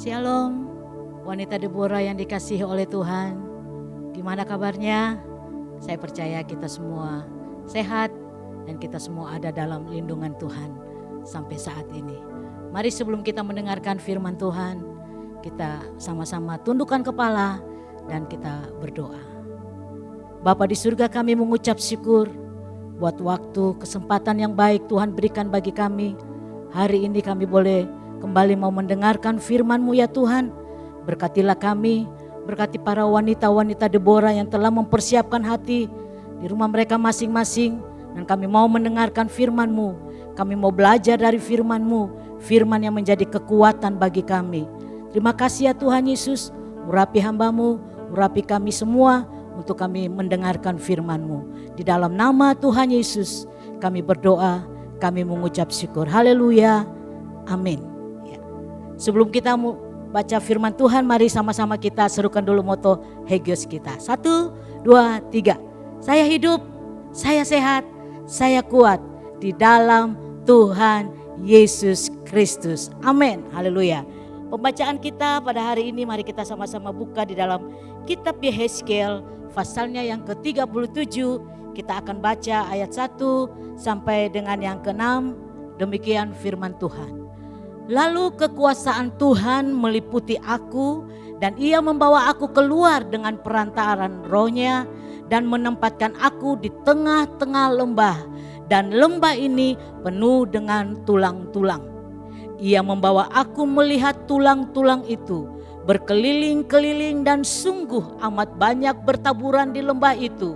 Shalom, wanita Deborah yang dikasihi oleh Tuhan. Gimana kabarnya? Saya percaya kita semua sehat dan kita semua ada dalam lindungan Tuhan sampai saat ini. Mari sebelum kita mendengarkan firman Tuhan, kita sama-sama tundukkan kepala dan kita berdoa. Bapa di surga, kami mengucap syukur buat waktu, kesempatan yang baik Tuhan berikan bagi kami. Hari ini kami boleh kembali mau mendengarkan firman-Mu ya Tuhan. Berkatilah kami, berkati para wanita-wanita Deborah yang telah mempersiapkan hati di rumah mereka masing-masing. Dan kami mau mendengarkan firman-Mu. Kami mau belajar dari firman-Mu, firman yang menjadi kekuatan bagi kami. Terima kasih ya Tuhan Yesus, urapi hamba-Mu, urapi kami semua untuk kami mendengarkan firman-Mu. Di dalam nama Tuhan Yesus kami berdoa, kami mengucap syukur. Haleluya, amin. Sebelum kita baca firman Tuhan, mari sama-sama kita serukan dulu moto Hagios kita. 1, 2, 3. Saya hidup, saya sehat, saya kuat di dalam Tuhan Yesus Kristus. Amin. Haleluya. Pembacaan kita pada hari ini, mari kita sama-sama buka di dalam kitab Yehezkiel pasalnya yang ke-37. Kita akan baca ayat 1 sampai dengan yang ke-6. Demikian firman Tuhan. Lalu kekuasaan Tuhan meliputi aku dan ia membawa aku keluar dengan perantaraan rohnya dan menempatkan aku di tengah-tengah lembah, dan lembah ini penuh dengan tulang-tulang. Ia membawa aku melihat tulang-tulang itu berkeliling-keliling dan sungguh amat banyak bertaburan di lembah itu.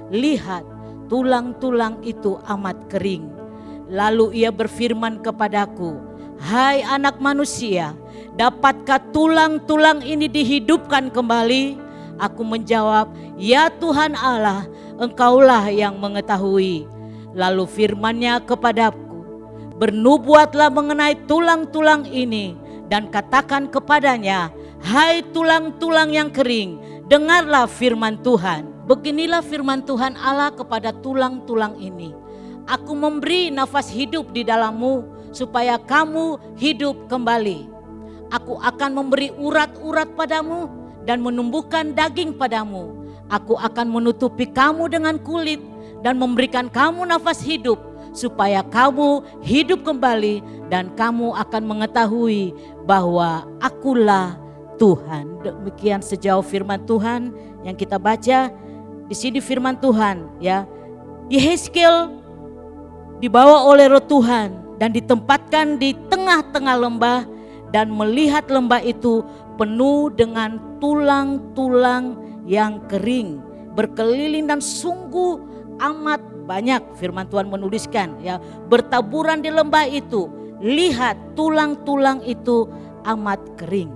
Lihat, tulang-tulang itu amat kering. Lalu ia berfirman kepadaku, hai anak manusia, dapatkah tulang-tulang ini dihidupkan kembali? Aku menjawab, ya Tuhan Allah, Engkaulah yang mengetahui. Lalu firman-Nya kepadaku, bernubuatlah mengenai tulang-tulang ini dan katakan kepadanya, hai tulang-tulang yang kering, dengarlah firman Tuhan. Beginilah firman Tuhan Allah kepada tulang-tulang ini. Aku memberi nafas hidup di dalammu supaya kamu hidup kembali. Aku akan memberi urat-urat padamu dan menumbuhkan daging padamu. Aku akan menutupi kamu dengan kulit dan memberikan kamu nafas hidup supaya kamu hidup kembali dan kamu akan mengetahui bahwa akulah Tuhan. Demikian sejauh firman Tuhan yang kita baca. Di sini firman Tuhan ya. Yehezkiel dibawa oleh roh Tuhan dan ditempatkan di tengah-tengah lembah dan melihat lembah itu penuh dengan tulang-tulang yang kering, berkeliling dan sungguh amat banyak. Firman Tuhan menuliskan ya, bertaburan di lembah itu. Lihat, tulang-tulang itu amat kering.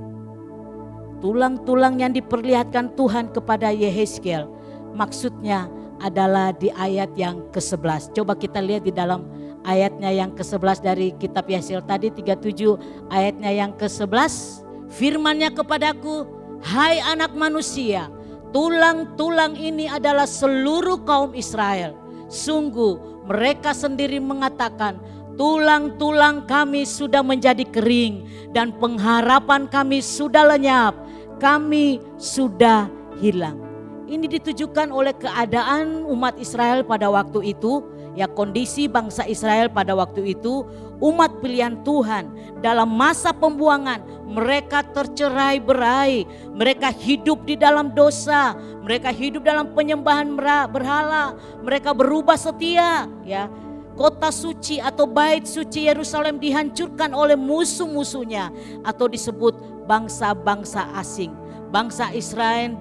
Tulang-tulang yang diperlihatkan Tuhan kepada Yehezkiel maksudnya adalah di ayat yang ke-11. Coba kita lihat di dalam ayatnya yang ke-11 dari kitab Yehezkiel tadi 37, ayatnya yang ke-11. Firman-Nya kepadaku, hai anak manusia, tulang-tulang ini adalah seluruh kaum Israel. Sungguh mereka sendiri mengatakan, tulang-tulang kami sudah menjadi kering dan pengharapan kami sudah lenyap, kami sudah hilang. Ini ditujukan oleh keadaan umat Israel pada waktu itu, ya, kondisi bangsa Israel pada waktu itu, umat pilihan Tuhan dalam masa pembuangan. Mereka tercerai-berai, mereka hidup di dalam dosa, mereka hidup dalam penyembahan berhala, mereka berubah setia, ya. Kota suci atau bait suci Yerusalem dihancurkan oleh musuh-musuhnya atau disebut bangsa-bangsa asing. Bangsa Israel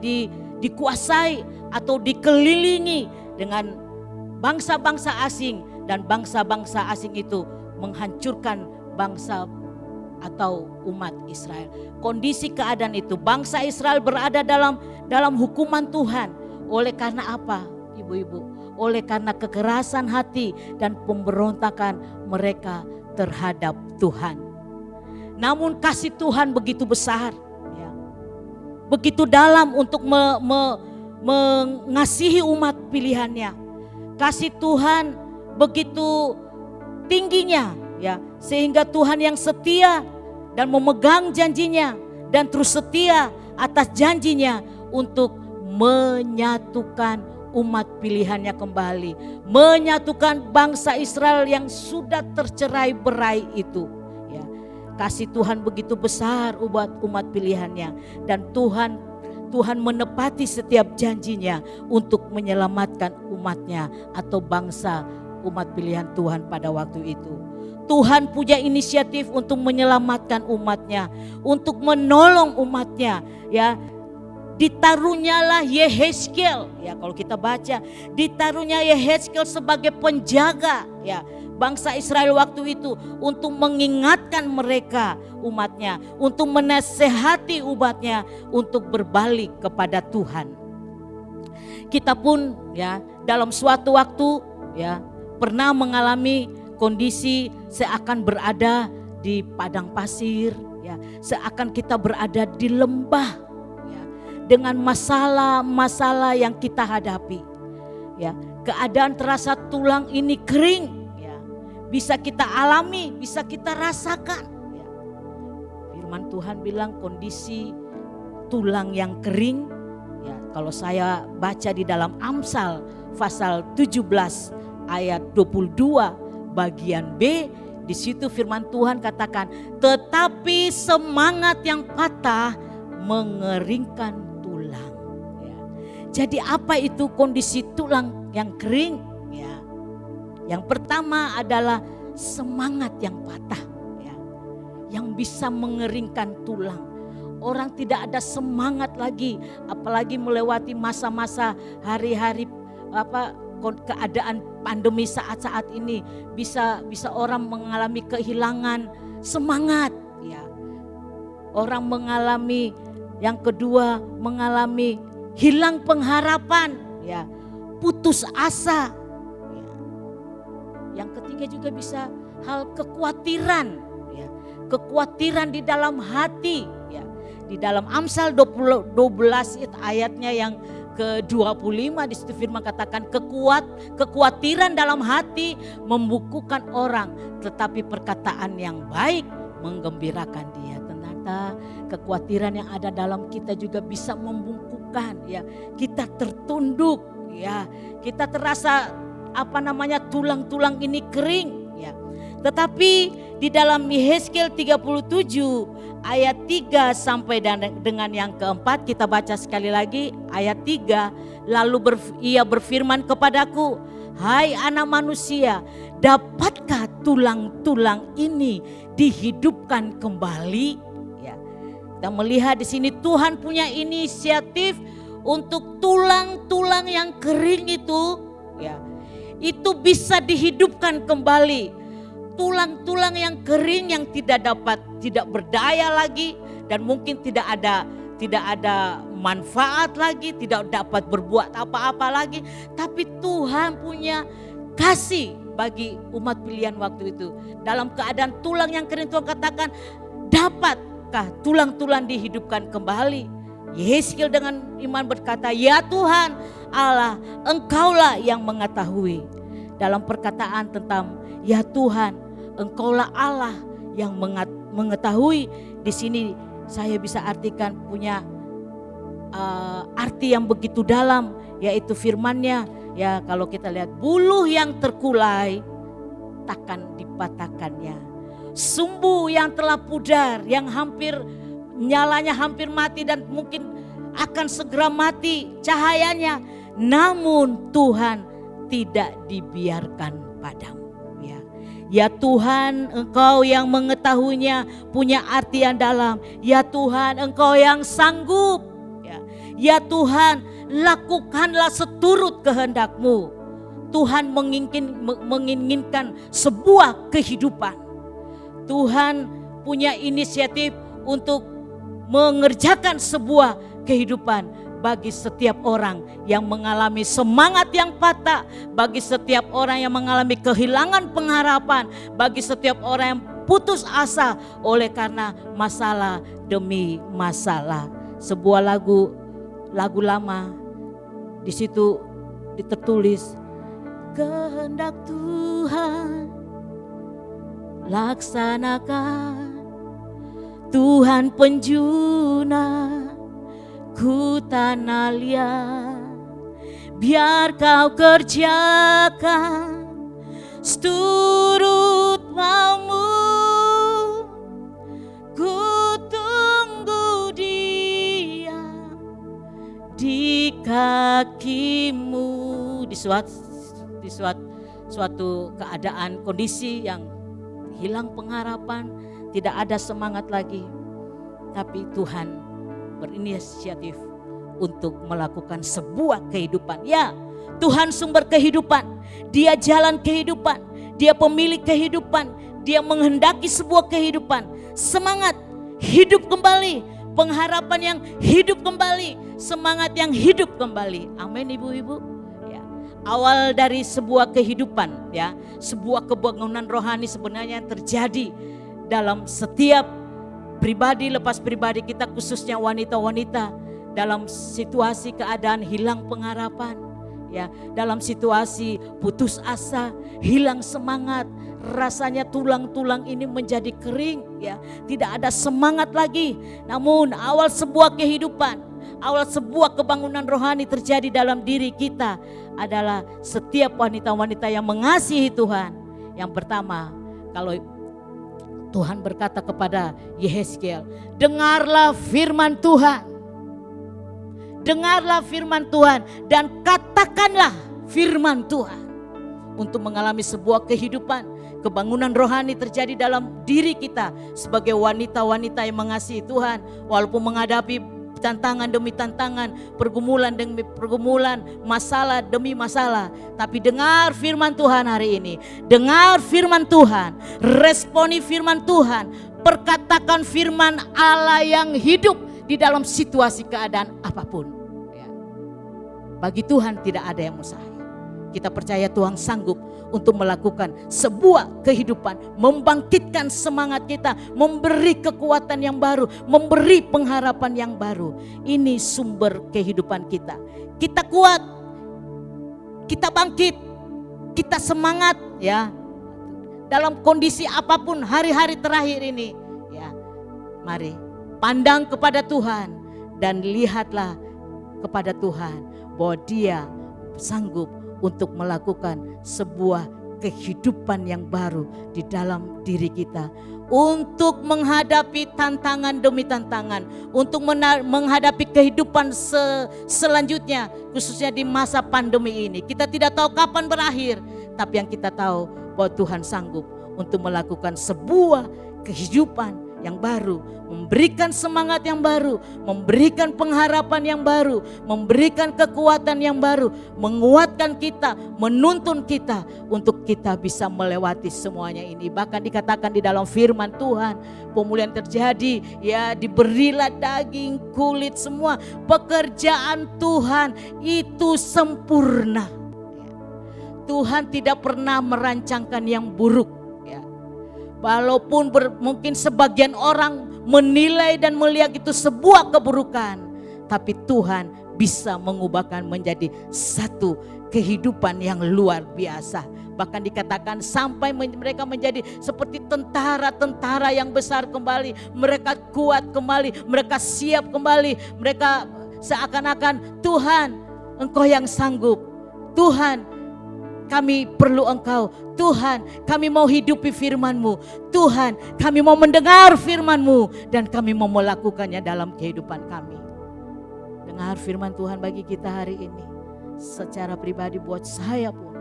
dikuasai atau dikelilingi dengan bangsa-bangsa asing, dan bangsa-bangsa asing itu menghancurkan bangsa atau umat Israel. Kondisi keadaan itu, bangsa Israel berada dalam hukuman Tuhan. Oleh karena apa, ibu-ibu? Oleh karena kekerasan hati dan pemberontakan mereka terhadap Tuhan. Namun kasih Tuhan begitu besar, ya, begitu dalam untuk mengasihi umat pilihannya. Kasih Tuhan begitu tingginya, ya, sehingga Tuhan yang setia dan memegang janjinya dan terus setia atas janjinya untuk menyatukan umat pilihannya kembali, menyatukan bangsa Israel yang sudah tercerai-berai itu. Ya, kasih Tuhan begitu besar buat umat pilihannya, dan Tuhan menepati setiap janjinya untuk menyelamatkan umatnya atau bangsa umat pilihan Tuhan pada waktu itu. Tuhan punya inisiatif untuk menyelamatkan umatnya, untuk menolong umatnya. Ya, ditarunyalah Yehezkiel. Ya, kalau kita baca, ditaruhnya Yehezkiel sebagai penjaga ya bangsa Israel waktu itu, untuk mengingatkan mereka umatnya, untuk menasehati umatnya untuk berbalik kepada Tuhan. Kita pun ya dalam suatu waktu ya pernah mengalami kondisi seakan berada di padang pasir ya, seakan kita berada di lembah ya, dengan masalah-masalah yang kita hadapi ya. Keadaan terasa tulang ini kering ya, bisa kita alami, bisa kita rasakan ya. Firman Tuhan bilang kondisi tulang yang kering ya, kalau saya baca di dalam Amsal pasal 17 ayat 22 bagian B, di situ firman Tuhan katakan, tetapi semangat yang patah mengeringkan tulang. Ya. Jadi apa itu kondisi tulang yang kering? Ya. Yang pertama adalah semangat yang patah, ya, yang bisa mengeringkan tulang. Orang tidak ada semangat lagi, apalagi melewati masa-masa hari-hari keadaan pandemi saat-saat ini, bisa orang mengalami kehilangan semangat ya. Orang mengalami, yang kedua mengalami hilang pengharapan ya, putus asa ya. Yang ketiga juga bisa hal kekhawatiran ya, kekhawatiran di dalam hati ya. Di dalam Amsal 12 ayatnya yang ke-25 di situ firman katakan, kekhawatiran dalam hati membukukan orang, tetapi perkataan yang baik menggembirakan dia. Ternyata kekhawatiran yang ada dalam kita juga bisa membungkukkan ya. Kita tertunduk ya, kita terasa tulang-tulang ini kering ya. Tetapi di dalam Yehezkiel 37 ayat 3 sampai dengan yang keempat, kita baca sekali lagi ayat 3. Lalu ia berfirman kepadaku, hai anak manusia, dapatkah tulang-tulang ini dihidupkan kembali? Ya, kita melihat di sini Tuhan punya inisiatif untuk tulang-tulang yang kering itu, ya, itu bisa dihidupkan kembali. Tulang-tulang yang kering yang tidak berdaya lagi, dan mungkin tidak ada manfaat lagi, tidak dapat berbuat apa-apa lagi. Tapi Tuhan punya kasih bagi umat pilihan waktu itu. Dalam keadaan tulang yang kering, Tuhan katakan, dapatkah tulang-tulang dihidupkan kembali? Yehezkiel dengan iman berkata, ya Tuhan Allah, Engkaulah yang mengetahui. Dalam perkataan tentang ya Tuhan, Engkaulah Allah yang mengetahui. Di sini saya bisa artikan punya arti yang begitu dalam, yaitu firman-Nya. Ya, kalau kita lihat, buluh yang terkulai takkan dipatahkannya. Sumbu yang telah pudar, yang nyalanya hampir mati dan mungkin akan segera mati cahayanya, namun Tuhan tidak dibiarkan padam. Ya Tuhan, Engkau yang mengetahuinya, punya arti yang dalam. Ya Tuhan, Engkau yang sanggup. Ya Tuhan, lakukanlah seturut kehendak-Mu. Tuhan menginginkan sebuah kehidupan. Tuhan punya inisiatif untuk mengerjakan sebuah kehidupan bagi setiap orang yang mengalami semangat yang patah, bagi setiap orang yang mengalami kehilangan pengharapan, bagi setiap orang yang putus asa oleh karena masalah demi masalah. Sebuah lagu lama di situ tertulis, kehendak Tuhan laksanakan, Tuhan penjuna ku tanah liat, biar kau kerjakan seturut maumu. Ku tunggu dia di kakimu. Di suatu keadaan kondisi yang hilang pengharapan, tidak ada semangat lagi, tapi Tuhan berinisiatif untuk melakukan sebuah kehidupan. Ya, Tuhan sumber kehidupan, Dia jalan kehidupan, Dia pemilik kehidupan, Dia menghendaki sebuah kehidupan, semangat hidup kembali, pengharapan yang hidup kembali, semangat yang hidup kembali. Amin ibu-ibu. Ya, awal dari sebuah kehidupan, ya, sebuah kebangunan rohani sebenarnya yang terjadi dalam setiap pribadi lepas pribadi kita, khususnya wanita-wanita dalam situasi keadaan hilang pengharapan, ya, dalam situasi putus asa, hilang semangat, rasanya tulang-tulang ini menjadi kering, ya, tidak ada semangat lagi. Namun awal sebuah kehidupan, awal sebuah kebangunan rohani terjadi dalam diri kita adalah setiap wanita-wanita yang mengasihi Tuhan. Yang pertama, kalau Tuhan berkata kepada Yehezkiel, dengarlah firman Tuhan. Dengarlah firman Tuhan dan katakanlah firman Tuhan. Untuk mengalami sebuah kehidupan, kebangunan rohani terjadi dalam diri kita sebagai wanita-wanita yang mengasihi Tuhan. Walaupun menghadapi tantangan demi tantangan, pergumulan demi pergumulan, masalah demi masalah. Tapi dengar firman Tuhan hari ini. Dengar firman Tuhan, responi firman Tuhan, perkatakan firman Allah yang hidup di dalam situasi keadaan apapun. Ya. Bagi Tuhan tidak ada yang mustahil. Kita percaya Tuhan sanggup untuk melakukan sebuah kehidupan, membangkitkan semangat kita, memberi kekuatan yang baru, memberi pengharapan yang baru. Ini sumber kehidupan kita. Kita kuat, kita bangkit, kita semangat, ya. Dalam kondisi apapun hari-hari terakhir ini, ya. Mari pandang kepada Tuhan dan lihatlah kepada Tuhan bahwa Dia sanggup untuk melakukan sebuah kehidupan yang baru di dalam diri kita. Untuk menghadapi tantangan demi tantangan. Untuk menghadapi kehidupan selanjutnya. Khususnya di masa pandemi ini. Kita tidak tahu kapan berakhir. Tapi yang kita tahu bahwa Tuhan sanggup untuk melakukan sebuah kehidupan yang baru, memberikan semangat yang baru, memberikan pengharapan yang baru, memberikan kekuatan yang baru, menguatkan kita, menuntun kita untuk kita bisa melewati semuanya ini. Bahkan dikatakan di dalam firman Tuhan, pemulihan terjadi, ya, diberilah daging, kulit, semua pekerjaan Tuhan itu sempurna. Tuhan tidak pernah merancangkan yang buruk. Walaupun mungkin sebagian orang menilai dan melihat itu sebuah keburukan, tapi Tuhan bisa mengubahkan menjadi satu kehidupan yang luar biasa. Bahkan dikatakan sampai mereka menjadi seperti tentara-tentara yang besar kembali. Mereka kuat kembali, mereka siap kembali. Mereka seakan-akan Tuhan, Engkau yang sanggup. Tuhan, kami perlu Engkau. Tuhan, kami mau hidupi firman-Mu. Tuhan, kami mau mendengar firman-Mu dan kami mau melakukannya dalam kehidupan kami. Dengar firman Tuhan bagi kita hari ini. Secara pribadi buat saya pun.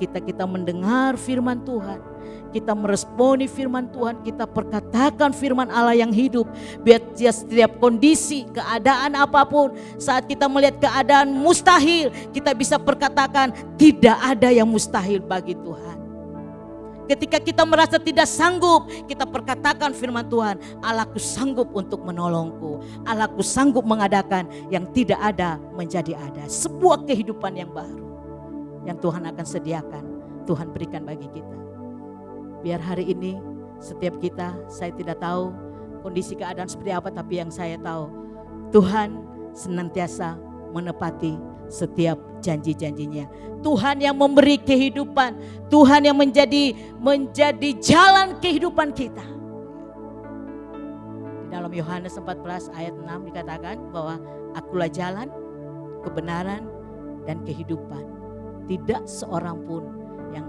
Kita mendengar firman Tuhan. Kita meresponi firman Tuhan, kita perkatakan firman Allah yang hidup. Biar setiap kondisi, keadaan apapun, saat kita melihat keadaan mustahil, kita bisa perkatakan tidak ada yang mustahil bagi Tuhan. Ketika kita merasa tidak sanggup, kita perkatakan firman Tuhan, Allahku sanggup untuk menolongku. Allahku sanggup mengadakan yang tidak ada menjadi ada. Sebuah kehidupan yang baru yang Tuhan akan sediakan, Tuhan berikan bagi kita. Biar hari ini setiap kita, saya tidak tahu kondisi keadaan seperti apa, tapi yang saya tahu Tuhan senantiasa menepati setiap janji-janjinya. Tuhan yang memberi kehidupan, Tuhan yang menjadi jalan kehidupan kita. dalam Yohanes 14 ayat 6 dikatakan bahwa akulah jalan, kebenaran, dan kehidupan. Tidak seorang pun yang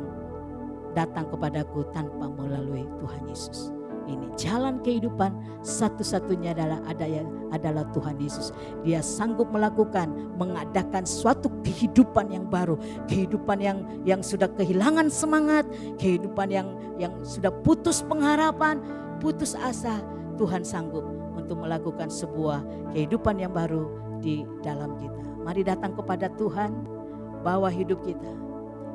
datang kepadaku tanpa melalui Tuhan Yesus. Ini jalan kehidupan, satu-satunya adalah Tuhan Yesus. Dia sanggup mengadakan suatu kehidupan yang baru, kehidupan yang sudah kehilangan semangat, kehidupan yang sudah putus pengharapan, putus asa. Tuhan sanggup untuk melakukan sebuah kehidupan yang baru di dalam kita. Mari datang kepada Tuhan, bawa hidup kita.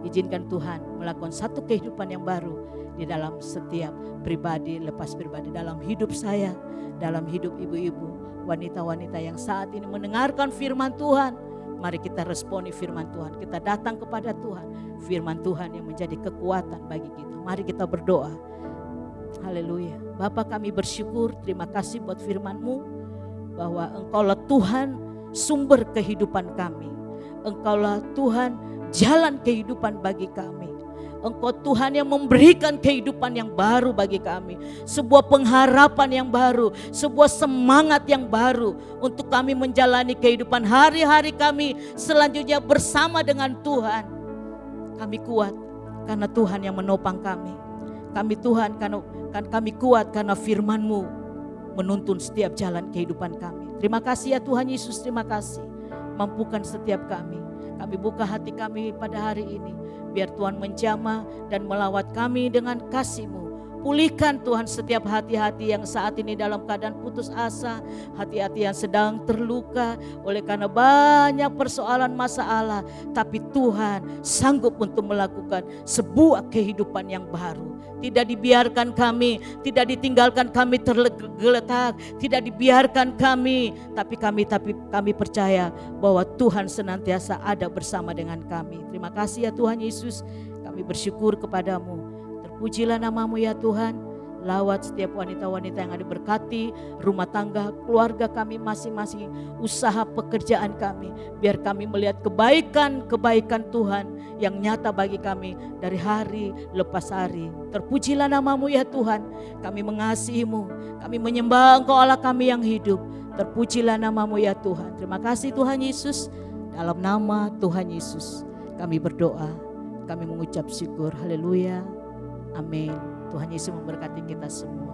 Izinkan Tuhan melakukan satu kehidupan yang baru di dalam setiap pribadi, lepas pribadi, dalam hidup saya, dalam hidup ibu-ibu, wanita-wanita yang saat ini mendengarkan firman Tuhan. Mari kita responi firman Tuhan, kita datang kepada Tuhan, firman Tuhan yang menjadi kekuatan bagi kita. Mari kita berdoa. Haleluya. Bapa, kami bersyukur, terima kasih buat firman-Mu, bahwa Engkaulah Tuhan sumber kehidupan kami. Engkaulah Tuhan jalan kehidupan bagi kami. Engkau Tuhan yang memberikan kehidupan yang baru bagi kami. Sebuah pengharapan yang baru, sebuah semangat yang baru untuk kami menjalani kehidupan hari-hari kami selanjutnya bersama dengan Tuhan. Kami kuat karena Tuhan yang menopang kami. Kami kuat karena firman-Mu menuntun setiap jalan kehidupan kami. Terima kasih ya Tuhan Yesus, terima kasih. Mampukan setiap kami. Kami buka hati kami pada hari ini. Biar Tuhan menjamah dan melawat kami dengan kasih-Mu. Pulihkan Tuhan setiap hati-hati yang saat ini dalam keadaan putus asa. Hati-hati yang sedang terluka oleh karena banyak persoalan masalah. Tapi Tuhan sanggup untuk melakukan sebuah kehidupan yang baru. Tidak dibiarkan kami, tidak ditinggalkan kami tergeletak, tidak dibiarkan kami, tapi kami percaya bahwa Tuhan senantiasa ada bersama dengan kami. Terima kasih ya Tuhan Yesus, kami bersyukur kepadamu. Terpujilah nama-Mu ya Tuhan. Lawat setiap wanita-wanita yang ada berkati, rumah tangga, keluarga kami masing-masing, usaha pekerjaan kami. Biar kami melihat kebaikan Tuhan yang nyata bagi kami dari hari lepas hari. Terpujilah nama-Mu ya Tuhan. Kami mengasihi-Mu, kami menyembah Engkau Allah kami yang hidup. Terpujilah nama-Mu ya Tuhan. Terima kasih Tuhan Yesus. Dalam nama Tuhan Yesus kami berdoa, kami mengucap syukur. Haleluya. Amin. Tuhan Yesus memberkati kita semua.